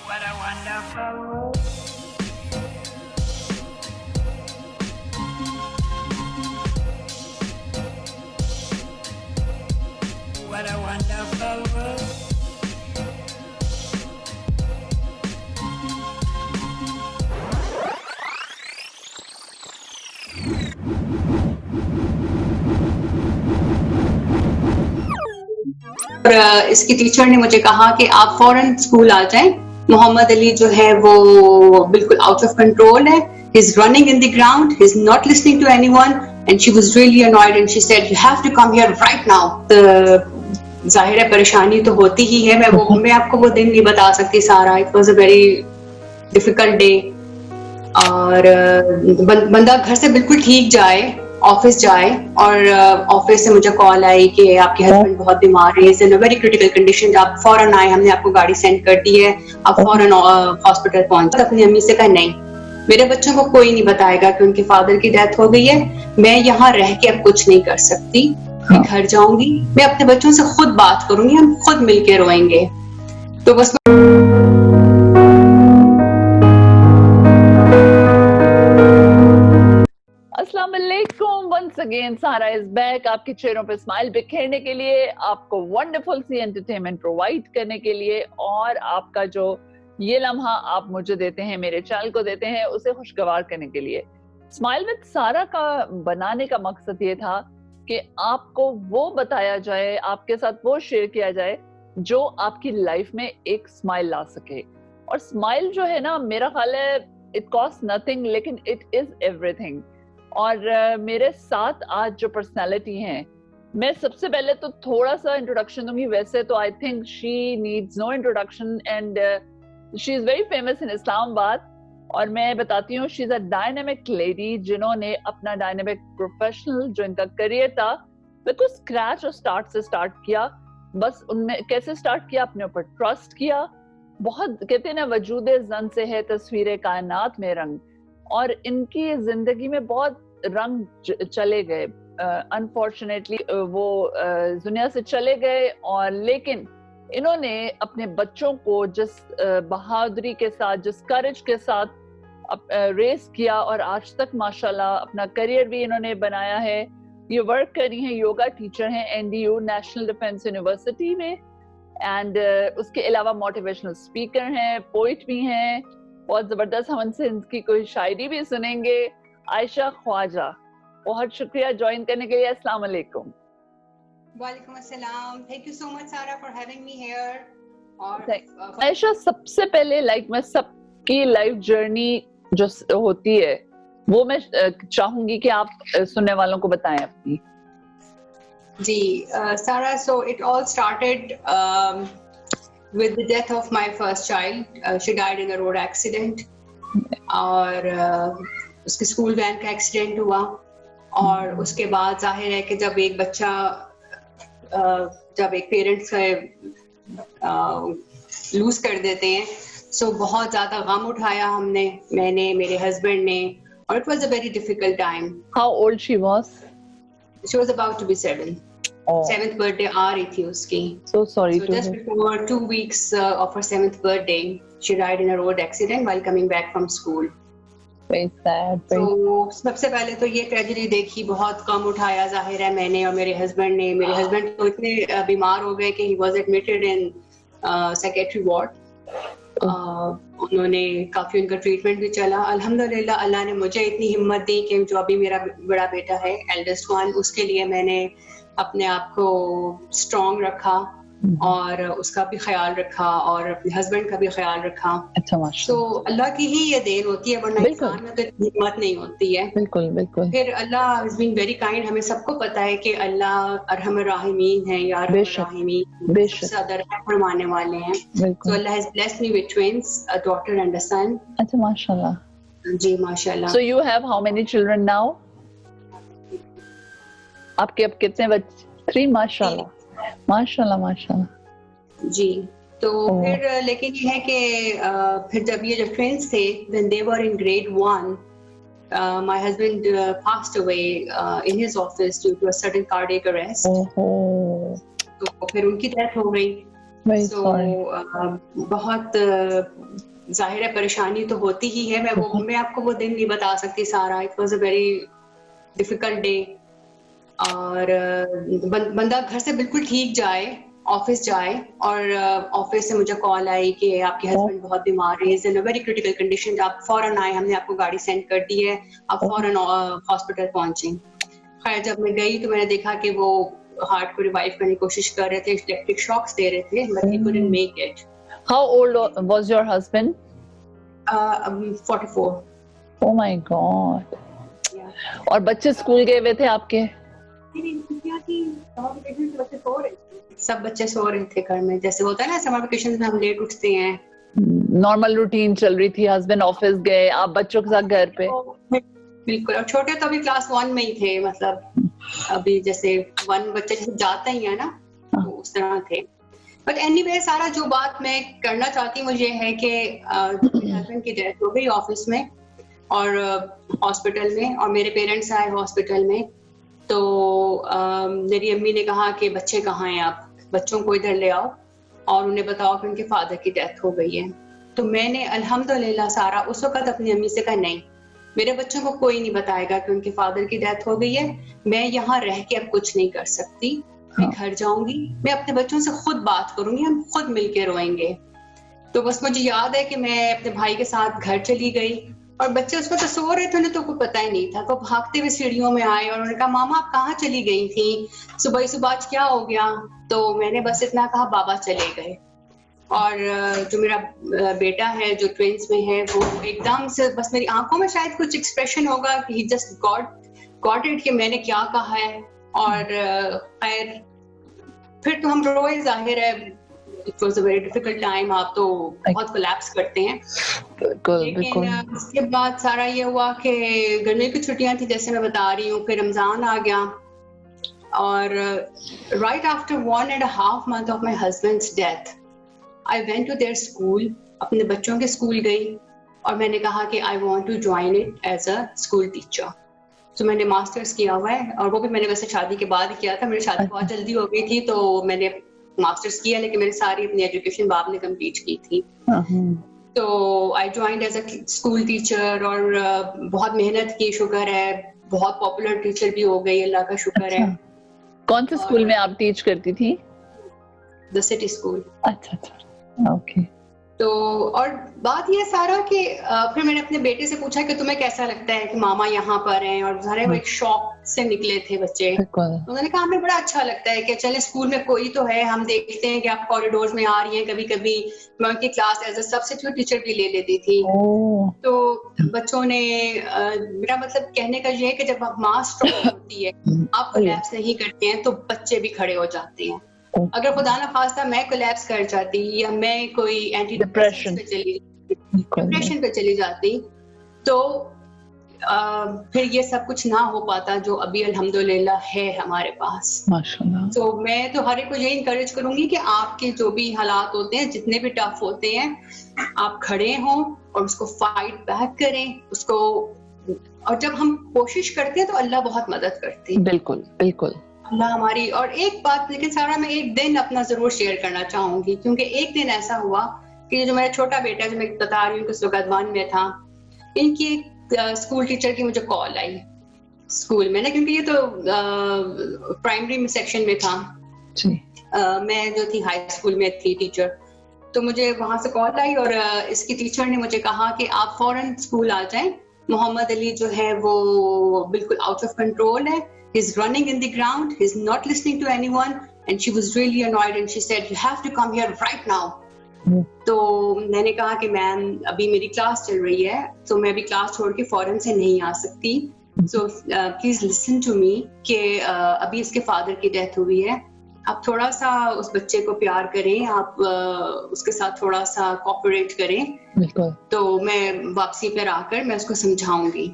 What a wonderful world. What a wonderful world. और इसकी teacher ने मुझे कहा कि आप फौरन स्कूल आ जाएं। मोहम्मद अली जो है वो बिल्कुल आउट ऑफ कंट्रोल है। He is running in the ground, he is not listening to anyone and she was really annoyed and she said you have to come here right now. जाहिर है परेशानी तो होती ही है। मैं आपको वो दिन नहीं बता सकती सारा। It was a very difficult day. और बंदा घर से बिल्कुल ठीक जाए, ऑफिस जाए और ऑफिस से मुझे कॉल आई कि आपके हस्बैंड बहुत बीमार है, is in a very critical condition, आप फौरन आए, हमने आपको गाड़ी सेंड कर दी है, आप फौरन हॉस्पिटल पहुंचे। अपनी अम्मी से कहा नहीं, मेरे बच्चों को कोई नहीं बताएगा कि उनके फादर की डेथ हो गई है, मैं यहाँ रह के अब कुछ नहीं कर सकती, मैं घर जाऊंगी, मैं अपने बच्चों से खुद बात करूंगी, हम खुद मिलके रोएंगे। तो बस अस्सलाम वालेकुम, वंस अगेन सारा इज बैक आपके चेहरों पे स्माइल बिखेरने के लिए, आपको वंडरफुल सी एंटरटेनमेंट प्रोवाइड करने के लिए और आपका जो ये लम्हा आप मुझे देते हैं, मेरे चैनल को देते हैं, उसे खुशगवार करने के लिए। स्माइल विद सारा का बनाने का मकसद ये था कि आपको वो बताया जाए, आपके साथ वो शेयर किया जाए जो आपकी लाइफ में एक स्माइल ला सके। और स्माइल जो है ना, मेरा ख्याल है इट कॉस्ट नथिंग लेकिन इट इज एवरीथिंग। और मेरे साथ आज जो पर्सनालिटी हैं, मैं सबसे पहले तो थोड़ा सा इंट्रोडक्शन दूंगी। वैसे तो I think she needs no introduction and she is very famous in Islamabad. और मैं बताती हूँ, she is a dynamic lady जिन्होंने अपना डायनेमिक प्रोफेशनल जो इनका करियर था बिल्कुल स्क्रैच और स्टार्ट से स्टार्ट किया। बस उनमें कैसे स्टार्ट किया, अपने ऊपर ट्रस्ट किया। बहुत कहते हैं ना, वजूदे जन से है तस्वीर कायनात में रंग, और इनकी जिंदगी में बहुत रंग चले गए। अनफॉर्चुनेटली वो दुनिया से चले गए, और लेकिन इन्होंने अपने बच्चों को जिस बहादुरी के साथ, जिस करेज के साथ रेस किया, और आज तक माशाल्लाह अपना करियर भी इन्होंने बनाया है। ये वर्क कर रही हैं, योगा टीचर हैं एनडीयू नेशनल डिफेंस यूनिवर्सिटी में, एंड उसके अलावा मोटिवेशनल स्पीकर हैं, पोइट भी हैं। बहुत जबरदस्त, हम उनसे इनकी कोई शायरी भी सुनेंगे। आयशा ख्वाजा, बहुत शुक्रिया ज्वाइन करने के लिए। अस्सलाम वालेकुम। वालेकुम अस्सलाम, थैंक यू सो मच सारा फॉर हैविंग मी हियर। और आयशा, सबसे पहले मैं सबकी लाइफ जर्नी जो होती है वो मैं चाहूंगी कि आप सुनने वालों को बताएं अपनी। जी सारा, so it all started with the death of my first child. She died in a road accident. और उसके स्कूल वैन का एक्सीडेंट हुआ, और उसके बाद जाहिर है कि जब एक बच्चा, जब एक पेरेंट्स लूज कर देते हैं, सो बहुत ज्यादा गम उठाया हमने, मैंने, मेरे हस्बैंड ने, और it was a very difficult time. How old she was? She was about to be 7. 7th birthday आ रही थी उसकी। So sorry So to just hear. before 2 weeks of her 7th birthday, she died in a road accident while coming back from school. Very sad. तो सबसे पहले तो ये tragedy देखी, बहुत कम उठाया जाहिर है मैंने और मेरे हस्बैंड ने। मेरे हस्बैंड तो इतने बीमार हो गए कि he was admitted in psychiatry ward. उन्होंने काफी, उनका ट्रीटमेंट भी चला। अल्हम्दुलिल्लाह अल्लाह ने मुझे इतनी हिम्मत दी कि जो अभी मेरा बड़ा बेटा है, एल्डेस्ट वन, उसके लिए मैंने अपने आप को स्ट्रॉन्ग रखा और उसका भी ख्याल रखा और अपने हस्बैंड का भी ख्याल रखा। अच्छा, तो माशाल्लाह। अल्लाह की ही ये देन होती है, वरना इंसान में तो इतनी हिम्मत नहीं होती है। बिल्कुल बिल्कुल। फिर अल्लाह इज बीइंग वेरी काइंड। हमें सबको पता है कि अल्लाह अरहम राहिमीन है, या राहिमीन, सबसे ज्यादा रहम फरमाने वाले हैं। तो अल्लाह has blessed me with twins, a daughter and a son. अच्छा, माशाल्लाह। जी माशाल्लाह। So you have how many children now? आपके अब कितने बच्चे? 3, माशाल्लाह माशाल्लाह माशाल्लाह। जी, तो फिर लेकिन ये है कि फिर जब ये जो ट्विंस थे, when they were in grade 1, my husband passed away in his office due to a sudden cardiac arrest. तो फिर उनकी डेथ हो गई। Very सो sorry. बहुत जाहिर है परेशानी तो होती ही है। मैं आपको वो दिन नहीं बता सकती सारा। It was a very difficult day. और बंदा घर से बिल्कुल ठीक जाए, ऑफिस जाए, और ऑफिस से मुझे कॉल आई कि आपके हस्बैंड बहुत बीमार है, is in a very critical condition, आप फौरन आए, हमने आपको गाड़ी सेंड कर दी है, आप फौरन हॉस्पिटल पहुंचे। खैर जब मैं गई तो मैंने देखा कि वो हार्ट को रिवाइव करने की कोशिश कर रहे थे, इलेक्ट्रिक शॉक्स दे रहे थे, but he couldn't make it. How old was your husband? 44। Oh my God. और बच्चे स्कूल गए हुए थे आपके? सब बच्चे सो रहे थे घर में। जैसे होता है ना समर वेकेशन में हम लेट उठते हैं, नॉर्मल रूटीन चल रही थी, हस्बैंड ऑफिस गए, आप बच्चों के साथ घर पे। बिल्कुल। और छोटे तो अभी क्लास 1 में ही थे, मतलब अभी जैसे 1 बच्चे जैसे जाता ही है ना, तो उस तरह थे। बट एनीवे सारा जो बात मैं करना चाहती हूँ ये है कि मेरे हस्बैंड की डेथ हो गई ऑफिस में और हॉस्पिटल में, और मेरे पेरेंट्स आए हॉस्पिटल में। तो मेरी अम्मी ने कहा कि बच्चे कहाँ हैं, आप बच्चों को इधर ले आओ और उन्हें बताओ कि उनके फादर की डेथ हो गई है। तो मैंने अल्हम्दुलिल्लाह सारा उस वक्त अपनी अम्मी से कहा नहीं, मेरे बच्चों को कोई नहीं बताएगा कि उनके फादर की डेथ हो गई है, मैं यहाँ रह के अब कुछ नहीं कर सकती, मैं घर जाऊंगी, मैं अपने बच्चों से खुद बात करूंगी, हम खुद मिलके रोएंगे। तो बस मुझे याद है कि मैं अपने भाई के साथ घर चली गई और बच्चे उसको तो सो रहे थे, उन्हें तो कोई पता ही नहीं था। तो भागते हुए सीढ़ियों में आए और उन्होंने कहा मामा आप कहाँ चली गई थी, सुबह सुबह आज क्या हो गया। तो मैंने बस इतना कहा बाबा चले गए। और जो मेरा बेटा है जो ट्विंस में है, वो एकदम से बस मेरी आंखों में शायद कुछ एक्सप्रेशन होगा कि ही जस्ट गॉट इट कि मैंने क्या कहा है। और खैर फिर तो हम रोए, जाहिर है it was a very difficult time, आप तो बहुत कोलैप्स करते हैं। लेकिन उसके बाद सारा ये हुआ कि गर्मी की छुट्टियां थी जैसे मैं बता रही हूँ, फिर रमजान आ गया और right after 1.5 month of my husband's death I went to their school, अपने बच्चों के स्कूल गई और मैंने कहा कि I want to join it as a school teacher. तो मैंने मास्टर्स किया हुआ है और वो भी मैंने वैसे शादी के बाद ही किया था, मेरी शादी बहुत जल्दी हो गई थी तो मैंने मास्टर्स किया, लेकिन मैंने सारी अपनी एजुकेशन बाप ने कंप्लीट की थी। तो I joined as a school teacher और बहुत मेहनत की, शुक्र है बहुत पॉपुलर टीचर भी हो गई, अल्लाह का शुक्र है। कौन से स्कूल में आप टीच करती थी? The city school. अच्छा ओके। तो और बात ये सारा कि फिर मैंने अपने बेटे से पूछा कि तुम्हें कैसा लगता है कि मामा यहाँ पर हैं, और सारे वो एक शौक से निकले थे बच्चे। तो उन्होंने कहा हमें बड़ा अच्छा लगता है कि चले स्कूल में कोई तो है, हम देखते हैं कि आप कॉरिडोर्स में आ रही हैं, कभी कभी मैं उनकी class as a substitute teacher भी ले लेती थी। तो बच्चों ने मेरा मतलब कहने का ये है कि जब आप माँ स्ट्रॉन्ग होती है, आप कोलैप्स नहीं करते हैं तो बच्चे भी खड़े हो जाते हैं। अगर खुदा ना खास्ता मैं कोलैप्स कर जाती या मैं कोई एंटी डिप्रेशन पे चली जाती तो फिर ये सब कुछ ना हो पाता जो अभी अल्हम्दुलिल्लाह है हमारे पास, माशाल्लाह। तो मैं तो हर एक को ये इनकरेज करूंगी कि आपके जो भी हालात होते हैं, जितने भी टफ होते हैं, आप खड़े हों और उसको फाइट बैक करें उसको। और जब हम कोशिश करते हैं तो अल्लाह बहुत मदद करते हैं। बिल्कुल बिल्कुल अल्लाह हमारी। और एक बात लेकिन सारा मैं एक दिन अपना जरूर शेयर करना चाहूंगी, क्योंकि एक दिन ऐसा हुआ कि जो मेरा छोटा बेटा जो मैं बता रही हूँ कि सुगत 1 में था, इनकी एक स्कूल टीचर की मुझे कॉल आई स्कूल में ना, क्योंकि ये तो प्राइमरी सेक्शन में था जी। मैं जो थी हाई स्कूल में थी टीचर, तो मुझे वहां से कॉल आई और इसकी टीचर ने मुझे कहा कि आप फौरन स्कूल आ जाएं, मोहम्मद अली जो है वो बिल्कुल आउट ऑफ कंट्रोल है, he's running in the ground, he's not listening to anyone, and she was really annoyed and she said you have to come here right now. तो मैंने कहा कि मैम अभी मेरी क्लास चल रही है तो मैं अभी क्लास छोड़ के फौरन से नहीं आ सकती, so please listen to me कि अभी इसके फादर की डेथ हुई है, आप थोड़ा सा उस बच्चे को प्यार करें, आप उसके साथ थोड़ा सा कोऑपरेट करें, तो मैं वापसी पर आकर मैं उसको समझाऊंगी।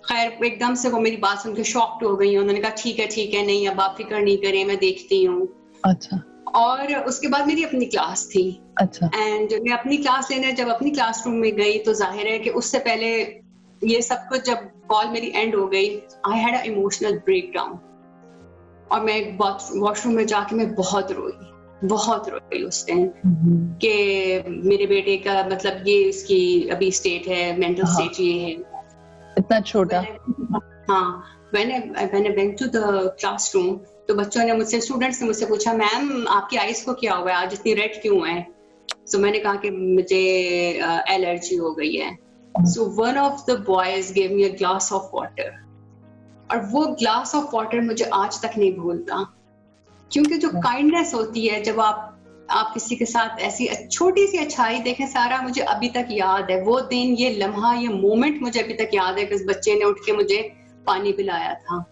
खैर एकदम से वो मेरी बात सुन के शॉक्ड हो गई, उन्होंने कहा ठीक है नहीं अब आप फिक्र नहीं करें, मैं देखती हूँ। अच्छा। और उसके बाद मेरी अपनी क्लास थी। अच्छा। एंड मैं अपनी क्लास लेने जब अपनी क्लासरूम में गई तो जाहिर है कि उससे पहले ये सब कुछ जब कॉल मेरी एंड हो गई, I had a emotional breakdown और मैं वॉशरूम में जाके मैं बहुत रोई बहुत रोई उस टाइम कि मेरे बेटे का मतलब ये इसकी अभी स्टेट है, मेंटल हाँ। स्टेट ये है। इतना छोटा। हाँ, मैंने वेंट टू द क्लासरूम, तो बच्चों ने मुझसे, स्टूडेंट्स ने मुझसे पूछा, मैम आपकी आईज को क्या हुआ है, आज इतनी रेड क्यों है? सो मैंने कहा कि मुझे एलर्जी हो गई है। So one of the boys give me a glass of water, और वो ग्लास ऑफ वाटर मुझे आज तक नहीं भूलता, क्योंकि जो काइंडनेस होती है जब आप किसी के साथ ऐसी छोटी सी अच्छाई देखें, सारा मुझे अभी तक याद है वो दिन, ये लम्हा, ये मोमेंट मुझे अभी तक याद है कि उस बच्चे ने उठ के मुझे पानी पिलाया था।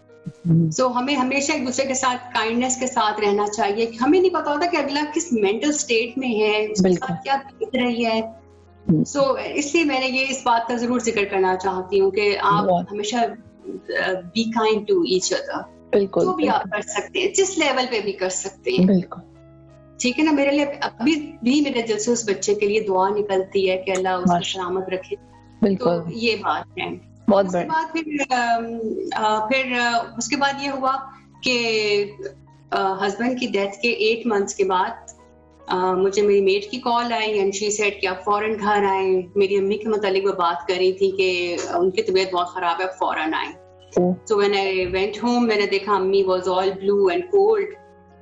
सो हमें हमेशा एक दूसरे के साथ काइंडनेस के साथ रहना चाहिए। हमें नहीं पता होता कि अगला किस मेंटल स्टेट में है, उसके साथ क्या बीत रही है। सो इसलिए मैंने ये इस बात का जरूर जिक्र करना चाहती हूँ कि आप हमेशा be kind to each other. बिल्कुल, जो भी आप कर सकते हैं, जिस लेवल पे भी कर सकते हैं, बिल्कुल, ठीक है ना। मेरे लिए अभी भी मेरे दिल से उस बच्चे के लिए दुआ निकलती है कि अल्लाह उसको सलामत रखे। बिल्कुल, तो ये बात है। बहुत उसके बाद फिर उसके बाद ये हुआ कि हस्बैंड की डेथ के 8 मंथ्स के बाद मुझे मेरी मेट की call I and she said कि आप फौरन घर आए। मेरी अम्मी के मुतालिक वो बात कर रही थी कि उनकी तबीयत बहुत खराब है, फौरन आए। So when I went home, मैंने देखा अम्मी was all blue and cold.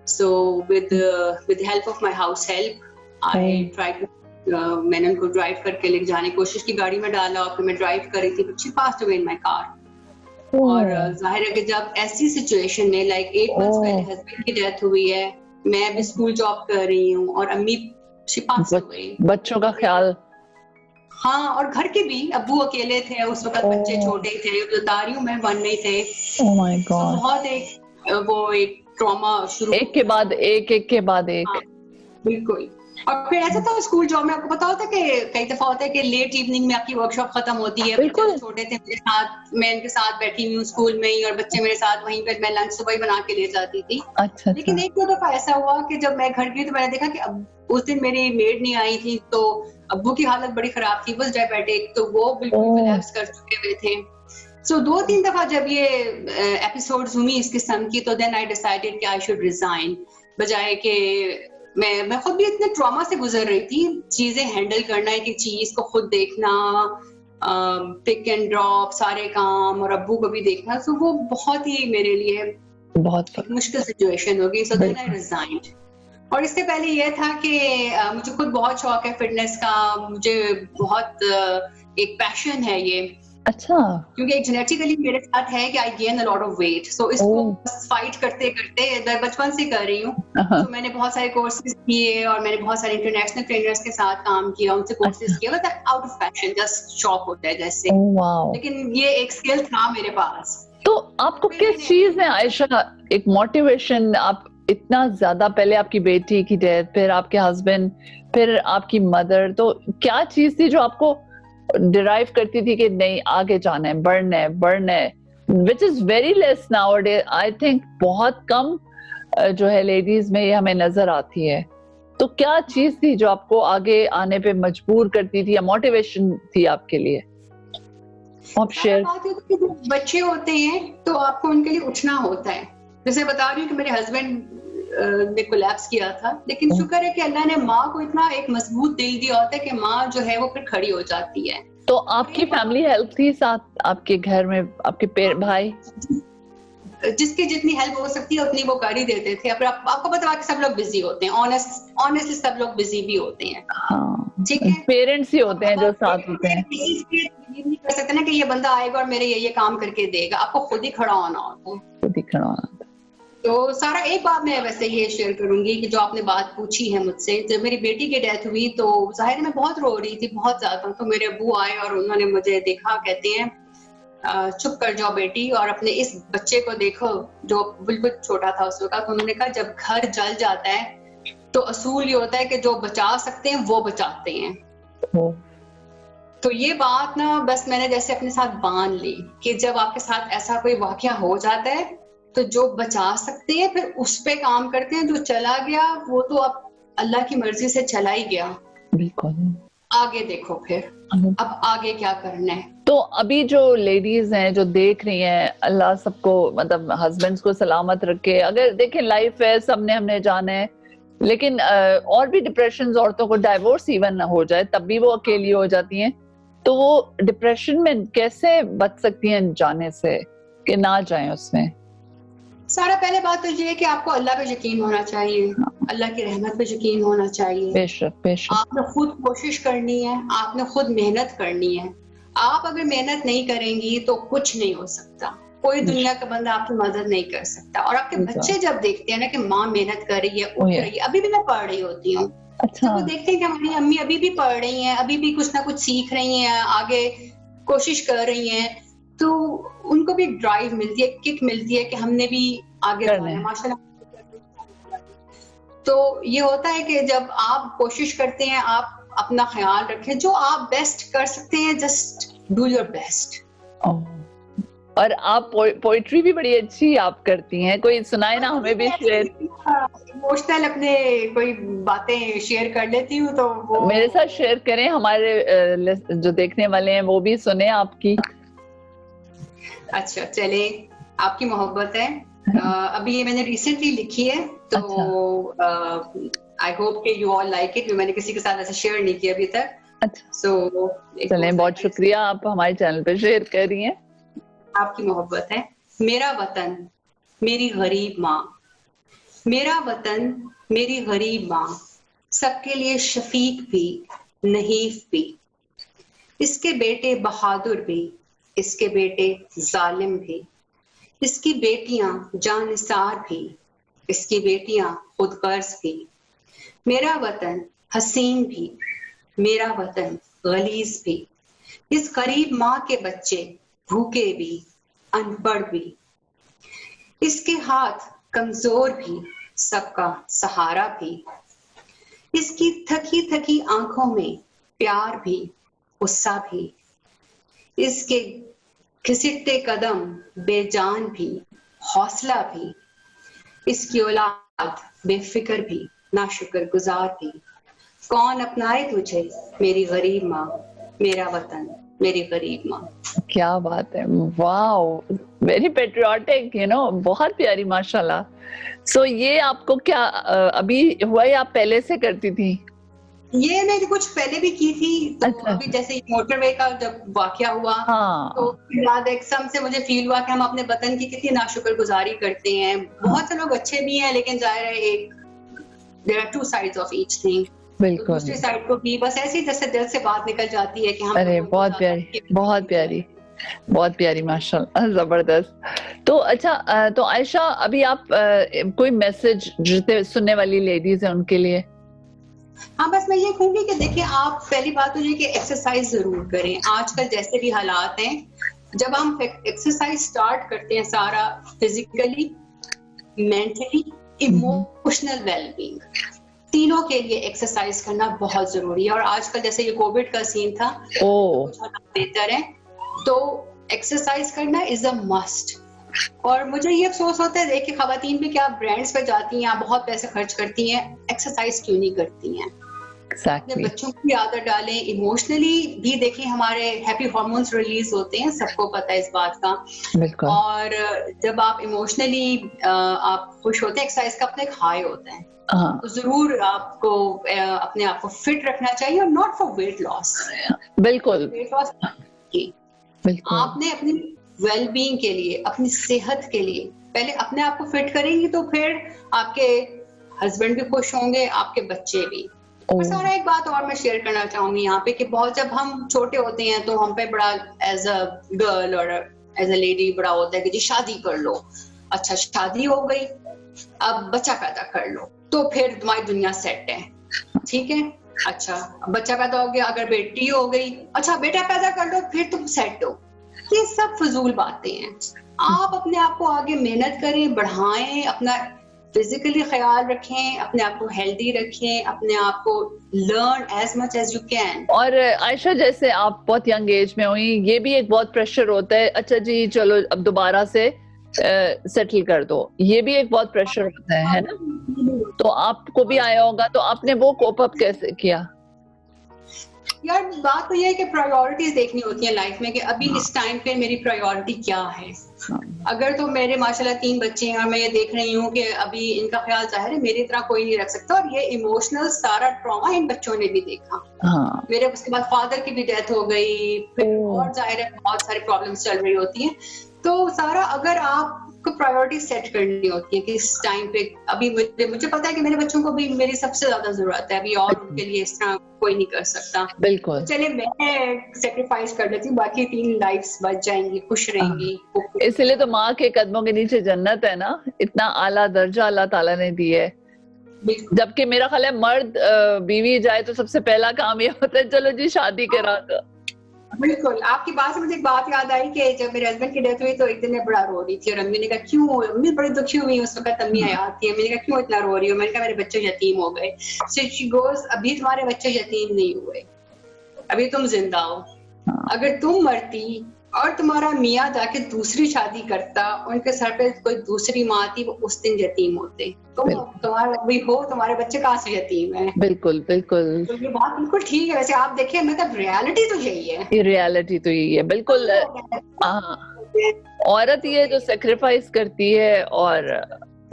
So with the help of my house help, I tried to मैंने उनको ड्राइव करके ले जाने की कोशिश की, गाड़ी में डाला और फिर मैं ड्राइव कर रही थी, but she passed away in my car. और जाहिर है कि जब ऐसी सिचुएशन में लाइक 8 मंथ्स पहले हस्बैंड की डेथ हुई है, मैं भी स्कूल जॉब कर रही हूँ और अम्मी she passed away. बच्चों का ख्याल, हाँ, और घर के भी अब्बू अकेले थे उस वक्त, बच्चे छोटे थे, बता रही हूँ मैं, 1 नहीं थे। Oh my God. बहुत एक ट्रॉमा शुरू, एक के बाद एक। हाँ, बिल्कुल। और फिर ऐसा था स्कूल जॉब में, आपको पता होता है कि कई दफा होता है कि लेट इवनिंग में आपकी वर्कशॉप खत्म होती है, बच्चे छोटे थे मेरे साथ, मैं इनके साथ बैठी हुई हूँ स्कूल में ही, और बच्चे मेरे साथ वहीं पर, मैं लंच सुबह ही बना के ले जाती थी। अच्छा, लेकिन एक दो दफा ऐसा हुआ कि जब मैं घर गई तो मैंने देखा कि अब उस दिन मेरी मेड नहीं आई थी, तो अब्बू की हालत बड़ी खराब थी, बस डायबिटिक, तो वो बिल्कुल कोलैप्स कर चुके हुए थे। सो 2-3 दफा जब ये एपिसोड्स हुई इस किस्म की, तो देन आई डिसाइडेड कि आई शुड रिजाइन, बजाय कि मैं खुद भी इतने ट्रॉमा से गुजर रही थी, चीजें हैंडल करना, एक एक चीज को खुद देखना, पिक एंड ड्रॉप सारे काम, और अब्बू को भी देखना, तो वो बहुत ही मेरे लिए बहुत मुश्किल सिचुएशन हो गई। So then I resigned. और इससे पहले ये था कि मुझे खुद बहुत शौक है फिटनेस का, मुझे बहुत एक पैशन है ये। अच्छा। क्योंकि एक जेनेटिकली मेरे साथ है कि I gain a lot of weight, so इसको फाइट करते करते बचपन से कर रही हूँ। तो मैंने बहुत सारे कोर्सेज किए और मैंने बहुत सारे इंटरनेशनल ट्रेनर्स के साथ काम किया, उनसे कोर्सेज किया, मतलब आउट ऑफ पैशन, जस्ट शौक होता है जैसे। लेकिन ये एक स्किल था मेरे पास। तो आपको किस चीज ने आयशा एक मोटिवेशन, आप इतना ज्यादा, पहले आपकी बेटी की डेथ, फिर आपके हस्बैंड, फिर आपकी मदर, तो क्या चीज थी जो आपको डिराइव करती थी कि नहीं आगे जाना है, बढ़ना है, which is very less nowadays, I think बहुत कम जो है लेडीज में ये हमें नजर आती है। तो क्या चीज थी जो आपको आगे आने पे मजबूर करती थी या मोटिवेशन थी आपके लिए? आप शेयर। बच्चे होते हैं तो आपको उनके लिए उठना होता है, जैसे बता रही हूँ कि मेरे हस्बैंड ने कोलैप्स किया था, लेकिन शुक्र है कि अल्लाह ने माँ को इतना एक मजबूत दिल दिया होता है कि माँ जो है वो फिर खड़ी हो जाती है। तो आपकी फैमिली हेल्प थी साथ, आपके घर में आपके भाई? जिसकी जितनी हेल्प हो सकती है उतनी वो कर ही देते थे। अब आपको पता है कि सब लोग बिजी होते हैं, ऑनेस्टली सब लोग बिजी भी होते हैं। हाँ, ठीक है, पेरेंट्स ही होते हैं जो साथ होते हैं। नहीं कर सकते ना कि ये बंदा आएगा और मेरे ये काम करके देगा, आपको खुद ही खड़ा होना होता है, खुद ही खड़ा होना। तो सारा एक बात मैं वैसे ये शेयर करूंगी कि जो आपने बात पूछी है मुझसे, जब मेरी बेटी की डेथ हुई तो जाहिर मैं बहुत रो रही थी, बहुत ज्यादा। तो मेरे अब्बू आए और उन्होंने मुझे देखा, कहते हैं चुप कर जाओ बेटी और अपने इस बच्चे को देखो जो बिल्कुल छोटा था उस वक्त। उन्होंने कहा जब घर जल जाता है तो असूल ये होता है कि जो बचा सकते हैं वो बचाते हैं। तो ये बात ना बस मैंने जैसे अपने साथ बांध ली कि जब आपके साथ ऐसा कोई वाकया हो जाता है तो जो बचा सकते हैं फिर उस पे काम करते हैं, जो चला गया वो तो अब अल्लाह की मर्जी से चला ही गया। बिल्कुल, आगे देखो फिर अब आगे क्या करना है। तो अभी जो लेडीज हैं जो देख रही हैं, अल्लाह सबको मतलब हस्बैंड्स को सलामत रखे। अगर देखें लाइफ है, सबने हमने जाना है, लेकिन और भी डिप्रेशन, औरतों को डाइवोर्स इवन हो जाए तब भी वो अकेली हो जाती हैं, तो वो डिप्रेशन में कैसे बच सकती हैं जाने से, कि ना जाएं उसमें? सारा पहले बात तो ये है कि आपको अल्लाह पे यकीन होना चाहिए, अल्लाह की रहमत पे यकीन होना चाहिए। बेशक बेशक। आपने खुद कोशिश करनी है, आपने खुद मेहनत करनी है। आप अगर मेहनत नहीं करेंगी तो कुछ नहीं हो सकता, कोई दुनिया का बंदा आपकी मदद नहीं कर सकता। और आपके बच्चे जब देखते हैं ना कि माँ मेहनत कर रही है, उठ रही है, अभी भी मैं पढ़ रही होती हूँ, अच्छा, जब वो देखते हैं कि हमारी अम्मी अभी भी पढ़ रही हैं, अभी भी कुछ ना कुछ सीख रही हैं, आगे कोशिश कर रही हैं, तो उनको भी ड्राइव मिलती है, किक मिलती है कि हमने भी आगे बढ़ना है माशाल्लाह। तो ये होता है कि जब आप कोशिश करते हैं, आप अपना ख्याल रखें, जो आप बेस्ट कर सकते हैं, जस्ट डू योर बेस्ट। और आप पोइट्री भी बड़ी अच्छी आप करती हैं, कोई सुनाए ना हमें भी शेयर। इमोशनल अपने कोई बातें शेयर कर लेती हूँ, तो वो मेरे साथ शेयर करें, हमारे जो देखने वाले हैं वो भी सुने आपकी। अच्छा चले, आपकी मोहब्बत है। अभी ये मैंने रिसेंटली लिखी है, तो आई होप कि यू ऑल लाइक इट। मैंने किसी के साथ ऐसे शेयर नहीं किया अभी तक। अच्छा, सो चलें, बहुत शुक्रिया, आप हमारे चैनल पे शेयर कर रही हैं। आपकी मोहब्बत है। मेरा वतन मेरी गरीब माँ, मेरा वतन मेरी गरीब माँ, सबके लिए शफीक भी नहीफ भी, इसके बेटे बहादुर भी, इसके बेटे जालिम भी, इसकी बेटियां जानिसार भी, इसकी बेटियां खुदगर्ज भी। मेरा वतन हसीन भी, मेरा वतन गलीज भी, इस गरीब माँ के बच्चे भूखे भी अनपढ़ भी, इसके हाथ कमजोर भी सबका सहारा भी, इसकी थकी थकी आंखों में प्यार भी गुस्सा भी, इसके घिसटते कदम बेजान भी हौसला भी, इसकी औलाद बेफिक्र भी नाशुक्र गुजार भी। कौन अपनाए तुझे मेरी गरीब माँ, मेरा वतन मेरी गरीब माँ। क्या बात है, वाओ, वेरी पेट्रियाटिक, बहुत प्यारी माशाल्लाह। सो ये आपको क्या अभी हुआ या आप पहले से करती थी? ये मैंने कुछ पहले भी की थी, तो अच्छा। अभी जैसे मोटरवे का जब वाकया हुआ, हाँ। तो याद एकदम से मुझे फील हुआ कि हम अपने वतन की कितनी नाशुक्रगुजारी करते हैं। बहुत से लोग अच्छे भी हैं, लेकिन जाहिर है एक there are two sides of each thing. बिल्कुल। दूसरी साइड को भी बस ऐसे ही जैसे दिल से बात निकल जाती है कि हम। अरे बहुत प्यारी, बहुत प्यारी, बहुत प्यारी, माशाल्लाह, जबरदस्त। तो अच्छा, तो आयशा, अभी आप कोई मैसेज जितने सुनने वाली लेडीज हैं उनके लिए? हाँ, बस मैं ये कहूंगी कि देखिए, आप पहली बात तो ये कि एक्सरसाइज जरूर करें। आजकल जैसे भी हालात हैं, जब हम एक्सरसाइज स्टार्ट करते हैं, सारा फिजिकली, मेंटली, इमोशनल वेलबींग, तीनों के लिए एक्सरसाइज करना बहुत जरूरी है। और आजकल जैसे ये कोविड का सीन था, कुछ बेहतर है, तो एक्सरसाइज करना इज अ मस्ट। और मुझे ये अफसोस होता है, देखिए खवातीन भी क्या ब्रांड्स पे जाती हैं, बहुत पैसे खर्च करती हैं, एक्सरसाइज क्यों नहीं करती हैं? अपने बच्चों की आदत डालें। इमोशनली भी देखिए, हमारे हैप्पी हार्मोन्स रिलीज होते हैं, सबको पता है इस बात का। बिल्कुल। और जब आप इमोशनली आप खुश होते हैं, एक्सरसाइज का अपना एक हाई होता है। तो जरूर आपको अपने आप को फिट रखना चाहिए, और नॉट फॉर वेट लॉस। बिल्कुल, वेट लॉस बिल्कुल। आपने अपनी वेलबींग के लिए, अपनी सेहत के लिए पहले अपने आप को फिट करेंगी, तो फिर आपके हस्बैंड भी खुश होंगे, आपके बच्चे भी। सारा एक बात और मैं शेयर करना चाहूंगी यहाँ पे, कि बहुत जब हम छोटे होते हैं तो हम पे बड़ा एज अ गर्ल और एज अ लेडी बड़ा होता है कि जी शादी कर लो। अच्छा, शादी हो गई, अब बच्चा पैदा कर लो, तो फिर तुम्हारी दुनिया सेट है, ठीक है। अच्छा, बच्चा पैदा हो गया, अगर बेटी हो गई, अच्छा बेटा पैदा कर लो, फिर तुम सेट हो। ये सब फजूल बातें हैं। आप अपने आप को आगे मेहनत करें, बढ़ाएं, अपना फिजिकली ख्याल रखें, अपने आप को हेल्दी रखें, अपने आप को learn as much as you can. और आयशा, जैसे आप बहुत यंग एज में हुई, ये भी एक बहुत प्रेशर होता है, अच्छा जी चलो अब दोबारा से सेटल कर दो, ये भी एक बहुत प्रेशर होता है ना? तो आपको भी आया होगा, तो आपने वो कोप अप कैसे किया? यार बात तो ये है कि प्रायोरिटीज देखनी होती है लाइफ में कि अभी इस टाइम पे मेरी प्रायोरिटी क्या है। अगर तो मेरे माशाल्लाह 3 बच्चे हैं और मैं ये देख रही हूँ कि अभी इनका ख्याल जाहिर है मेरी तरह कोई नहीं रख सकता, और ये इमोशनल सारा ट्रॉमा इन बच्चों ने भी देखा। हाँ। मेरे उसके बाद फादर की भी डेथ हो गई, फिर और जाहिर है बहुत सारी प्रॉब्लम्स चल रही होती हैं। तो सारा अगर आपको प्रायोरिटी सेट करनी होती है कि इस टाइम पे अभी मुझे पता है कि मेरे बच्चों को भी मेरी सबसे ज्यादा जरूरत है अभी, और उनके लिए इस तरह कोई नहीं कर सकता। बिल्कुल। चलिए मैं सेक्रीफाइस कर लेती हूँ, बाकी 3 लाइफ्स बच जाएंगी, खुश रहेंगी। इसलिए तो माँ के कदमों के नीचे जन्नत है ना, इतना आला दर्जा अल्लाह ताला ने दिया है। जबकि मेरा ख्याल है मर्द बीवी जाए तो सबसे पहला काम ये होता है चलो जी शादी करा दो। बिल्कुल, आपकी बात से मुझे एक बात याद आई कि जब मेरे हस्बैंड की डेथ हुई तो एक दिन मैं बड़ा रो रही थी और अम्मी ने कहा क्यों, अम्मी बड़ी दुखी हुई उस वक्त, अम्मी हयात थी। मैंने कहा क्यों इतना रो रही हो, मैंने कहा मेरे बच्चे यतीम हो गए। So she goes, अभी तुम्हारे बच्चे यतीम नहीं हुए, अभी तुम जिंदा हो। अगर तुम मरती और तुम्हारा मियाँ जाके दूसरी शादी करता, उनके सर पे कोई दूसरी माँ थी, वो उस दिन यतीम होते। तुम्हारा भी हो, तुम्हारे बच्चे कहाँ से यतीम है। बिल्कुल बिल्कुल, तो ये बात बिल्कुल ठीक है। वैसे आप देखिए, मतलब रियलिटी तो यही है। ये रियलिटी तो यही है बिल्कुल। औरत ये जो सेक्रीफाइस करती है, और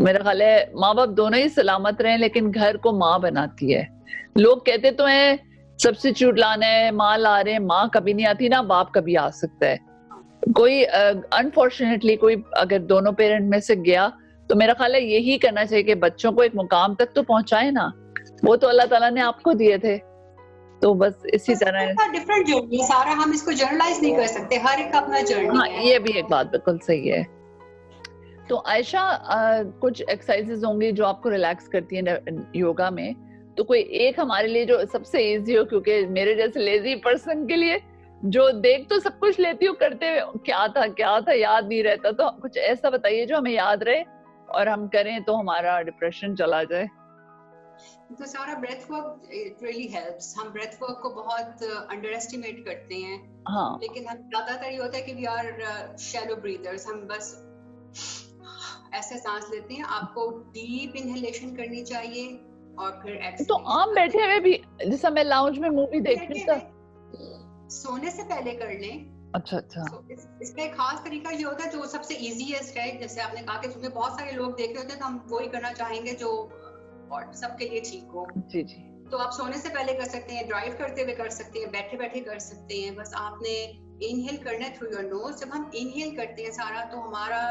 मेरा ख्याल है माँ बाप दोनों ही सलामत रहे, लेकिन घर को माँ बनाती है। लोग कहते तो हैं सब्स्टिट्यूट लाना है, माँ ला रहे हैं, माँ कभी नहीं आती ना, बाप कभी आ सकता है। कोई अनफॉर्चुनेटली कोई अगर दोनों पेरेंट में से गया तो मेरा ख्याल है यही करना चाहिए कि बच्चों को एक मुकाम तक तो पहुंचाए ना, वो तो अल्लाह ताला ने आपको दिए थे। तो बस इसी तरह डिफरेंट जर्नी है सारा, हम इसको जर्नलाइज नहीं कर सकते, हर एक का अपना जर्नी है। ये भी एक बात बिल्कुल सही है। तो आयशा, कुछ एक्सरसाइजेज होंगी जो आपको रिलैक्स करती है योगा में, तो कोई एक हमारे लिए जो सबसे इजी हो, क्योंकि मेरे जैसे लेजी पर्सन के लिए जो देख तो सब कुछ लेती हूँ, करते क्या था याद नहीं रहता, तो कुछ ऐसा बताइए जो हमें याद रहे और हम करें तो हमारा डिप्रेशन चला जाए। तो सारा breath work it really helps. हम ब्रेथ वर्क को बहुत अंडर एस्टिमेट करते हैं। हाँ। लेकिन हम ज्यादातर ये होता है कि वी आर शैलो ब्रीदर्स, हम बस ऐसे सांस लेते हैं। आपको डीप इनहेलेशन करनी चाहिए और फिर एक्सहेल। तो आम बैठे हुए भी, जैसा मैं लाउंज में मूवी देखती था, सोने से पहले कर लें। अच्छा। इसका एक खास तरीका ये होता है जो सबसे इजीएस्ट है। जैसे आपने कहा कि तुम्हें बहुत सारे लोग देखे होते हैं, तो हम वही करना चाहेंगे जो और सबके लिए ठीक हो। जी। तो आप सोने से पहले कर सकते हैं, ड्राइव करते हुए कर सकते हैं, बैठे बैठे कर सकते हैं। बस आपने इनहेल करना है थ्रू योर नोज। जब हम इनहेल करते हैं सारा, तो हमारा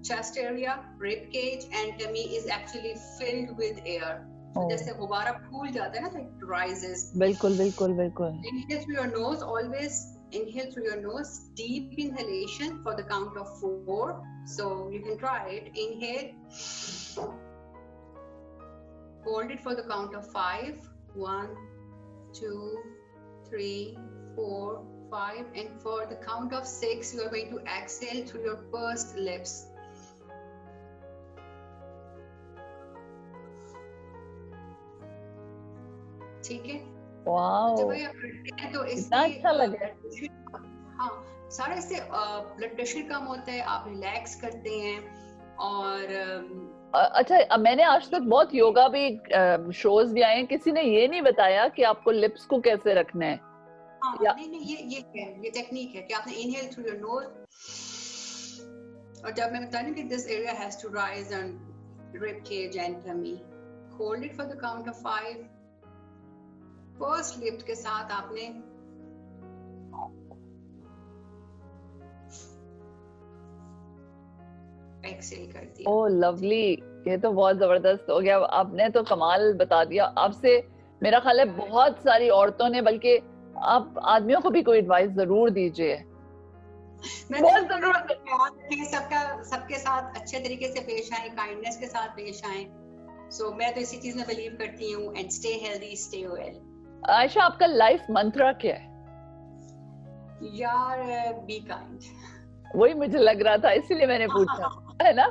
chest area, rib cage and tummy is actually filled with air. जैसे गुब्बारा फूल जाता है ना, तो इट राइजेस। बिल्कुल। Inhale through your nose, always inhale through your nose. Deep inhalation for the count of 4. So you can try it. Inhale. Hold it for the count of 5. 1, 2, 3, 4, 5. And for the count of 6, you are going to exhale through your pursed lips. ठीक है। Wow, जब ये करते हैं तो इतना अच्छा लगा। हाँ, सारा इससे ब्लड प्रेशर कम होता है, आप रिलैक्स करते हैं। और अच्छा, मैंने आज तक बहुत योगा भी शोज भी आए हैं, किसी ने ये नहीं बताया कि आपको लिप्स को कैसे रखना है। हाँ, नहीं, ये टेक्निक है कि आपने इनहेल थ्रू योर नोज, और जब मैं बता रही हूँ कि this area has to rise on rib cage and tummy, hold it for the count of 5। First lift के साथ आपने एक्सेल कर दिया। ओह लवली, ये तो बहुत जबरदस्त हो गया। आपने तो कमाल बता दिया। आपसे मेरा ख्याल है बहुत सारी औरतों ने, बल्कि आप आदमियों को भी कोई एडवाइस जरूर दीजिए। बहुत जरूरत है। सबके साथ अच्छे तरीके से पेश आए, काइंडनेस के साथ पेश आए। सो मैं तो इसी चीज में बिलीव करती हूँ। And stay healthy, stay well. Ayesha, आपका लाइफ मंत्रा क्या है? यार, बी काइंड। वही मुझे लग रहा था, इसीलिए मैंने पूछा, है ना।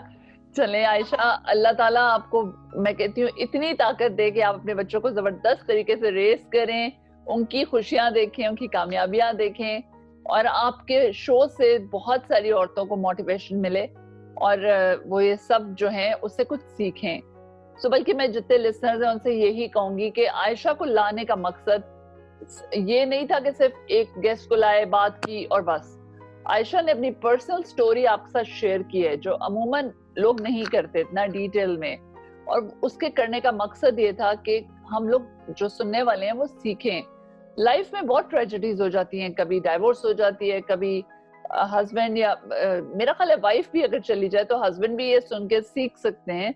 चले आयशा, अल्लाह ताला आपको, मैं कहती हूँ, इतनी ताकत दे कि आप अपने बच्चों को जबरदस्त तरीके से रेस करें, उनकी खुशियां देखें, उनकी कामयाबियां देखें, और आपके शो से बहुत सारी औरतों को मोटिवेशन मिले और वो ये सब जो है उससे कुछ सीखें। सो बल्कि मैं जितने लिसनर्स हैं उनसे यही कहूंगी कि आयशा को लाने का मकसद ये नहीं था कि सिर्फ एक गेस्ट को लाए, बात की और बस। आयशा ने अपनी पर्सनल स्टोरी आपके साथ शेयर की है जो अमूमन लोग नहीं करते इतना डिटेल में, और उसके करने का मकसद ये था कि हम लोग जो सुनने वाले हैं वो सीखें। लाइफ में बहुत ट्रेजेडीज हो जाती हैं, कभी डाइवोर्स हो जाती है, कभी हस्बैंड या मेरा ख्याल है वाइफ भी अगर चली जाए तो हस्बैंड भी ये सुन के सीख सकते हैं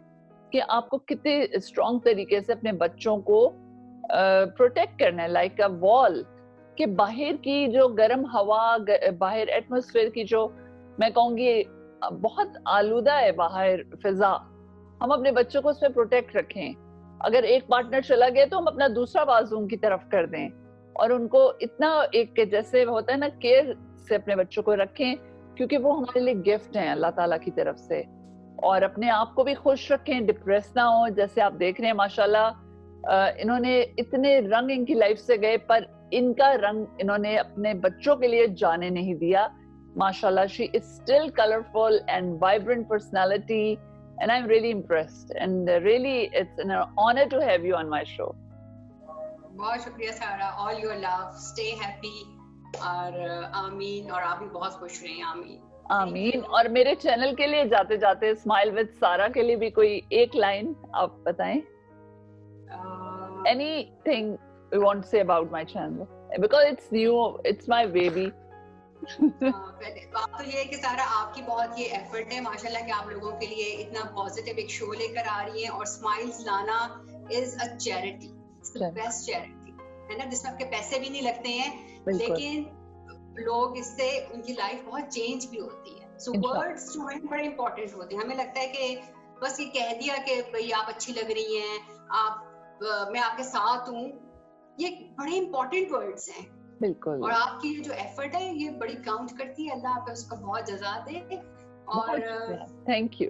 कि आपको कितने स्ट्रॉन्ग तरीके से अपने बच्चों को प्रोटेक्ट करना है, लाइक अ वॉल, कि बाहर की जो गर्म हवा, बाहर एटमॉस्फेयर की जो मैं कहूँगी बहुत आलूदा है बाहर फिजा, हम अपने बच्चों को उसमें प्रोटेक्ट रखें। अगर एक पार्टनर चला गया तो हम अपना दूसरा बाजू उनकी तरफ कर दें और उनको इतना एक जैसे होता है ना केयर से अपने बच्चों को रखें, क्योंकि वो हमारे लिए गिफ्ट हैं अल्लाह ताला की तरफ से। और अपने आप को भी खुश रखें, डिप्रेस ना हो। जैसे आप देख रहे हैं माशाल्लाह इन्होंने इतने रंग इनकी लाइफ से गए पर इनका रंग इन्होंने अपने बच्चों के लिए जाने नहीं दिया। माशाल्लाह she is still colourful and vibrant personality and I'm really impressed and really it's an honor to have you on my show. बहुत शुक्रिया सारा, all your love, stay happy और आमीन, और आप भी बहुत खुश रहें, आमीन आमीन। और मेरे चैनल के लिए जाते जाते स्माइल विद सारा के लिए भी कोई एक लाइन आप बताएं, anything you want to say about my channel because it's new, it's my baby. बात तो ये है कि सारा आपकी बहुत ये एफर्ट है माशाल्लाह कि आप लोगों के लिए इतना पॉजिटिव एक शो लेकर आ रही हैं, और स्माइल्स लाना is a charity, best charity है ना, जिसमें आपके पैसे भी नहीं लगते हैं लेकिन लोग इससे उनकी लाइफ बहुत चेंज भी होती है। सो वर्ड्स जो हैं बड़े इंपॉर्टेंट होते हैं। हमें लगता है कि बस ये कह दिया कि भाई आप अच्छी लग रही हैं, आप मैं आपके साथ हूँ, ये बड़े इंपॉर्टेंट वर्ड्स हैं बिल्कुल, और आपकी ये जो एफर्ट है ये बड़ी काउंट करती है। अल्लाह आपको उसका बहुत जज़ा दे और थैंक यू।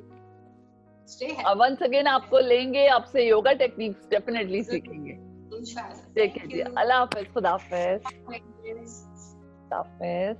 स्टे है वंस अगेन आपको लेंगे, आपसे योगा टेक्निक्स डेफिनेटली सीखेंगे इंशाल्लाह। ठीक है जी, अल्लाह हाफिज, खुदा हाफिज, खुदा हाफिज।